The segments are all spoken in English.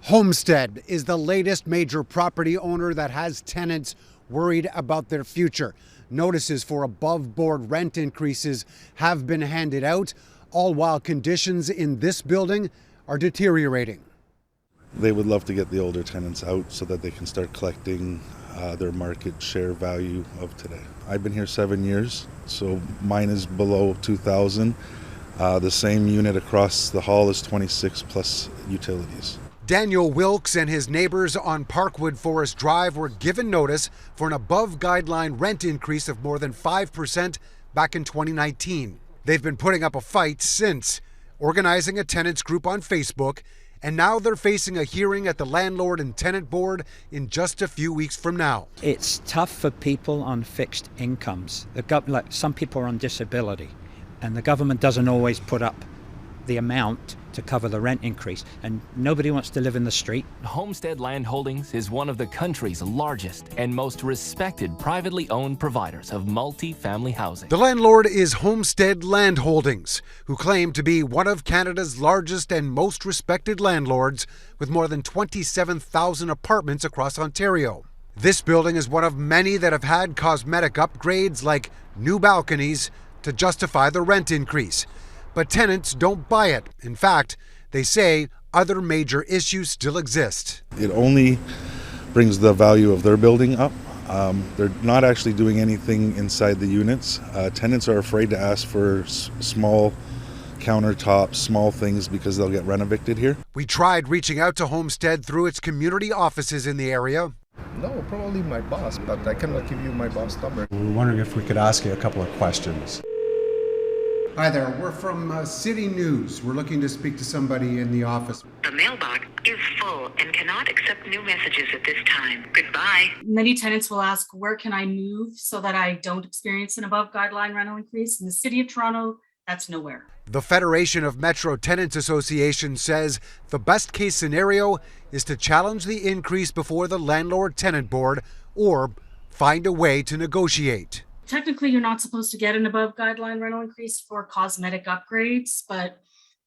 Homestead is the latest major property owner that has tenants worried about their future. Notices for above-board rent increases have been handed out, all while conditions in this building are deteriorating. They would love to get the older tenants out so that they can start collecting their market share value of today. I've been here 7 years, so mine is below 2,000. The same unit across the hall is 26 plus utilities. Daniel Wilkes and his neighbors on Parkwood Forest Drive were given notice for an above-guideline rent increase of more than 5% back in 2019. They've been putting up a fight since, organizing a tenants group on Facebook, and now they're facing a hearing at the Landlord and Tenant Board in just a few weeks from now. It's tough for people on fixed incomes. Like some people are on disability, and the government doesn't always put up the amount to cover the rent increase, and nobody wants to live in the street. Homestead Land Holdings is one of the country's largest and most respected privately owned providers of multi-family housing. The landlord is Homestead Land Holdings, who claim to be one of Canada's largest and most respected landlords, with more than 27,000 apartments across Ontario. This building is one of many that have had cosmetic upgrades like new balconies to justify the rent increase. But tenants don't buy it. In fact, they say other major issues still exist. It only brings the value of their building up. They're not actually doing anything inside the units. Tenants are afraid to ask for small countertops, small things, because they'll get rent evicted here. We tried reaching out to Homestead through its community offices in the area. No, probably my boss, but I cannot give you my boss number. We were wondering if we could ask you a couple of questions. Hi there, we're from CityNews. We're looking to speak to somebody in the office. The mailbox is full and cannot accept new messages at this time. Goodbye. Many tenants will ask, where can I move so that I don't experience an above guideline rental increase? In the city of Toronto, that's nowhere. The Federation of Metro Tenants Association says the best case scenario is to challenge the increase before the Landlord Tenant Board or find a way to negotiate. Technically, you're not supposed to get an above guideline rental increase for cosmetic upgrades, but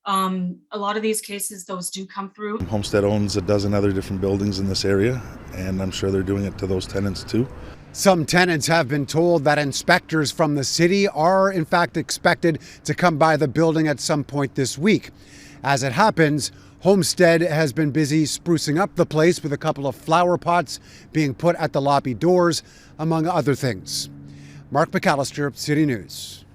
a lot of these cases, those do come through. Homestead owns a dozen other different buildings in this area, and I'm sure they're doing it to those tenants too. Some tenants have been told that inspectors from the city are in fact expected to come by the building at some point this week. As it happens, Homestead has been busy sprucing up the place with a couple of flower pots being put at the lobby doors, among other things. Mark McAllister, City News.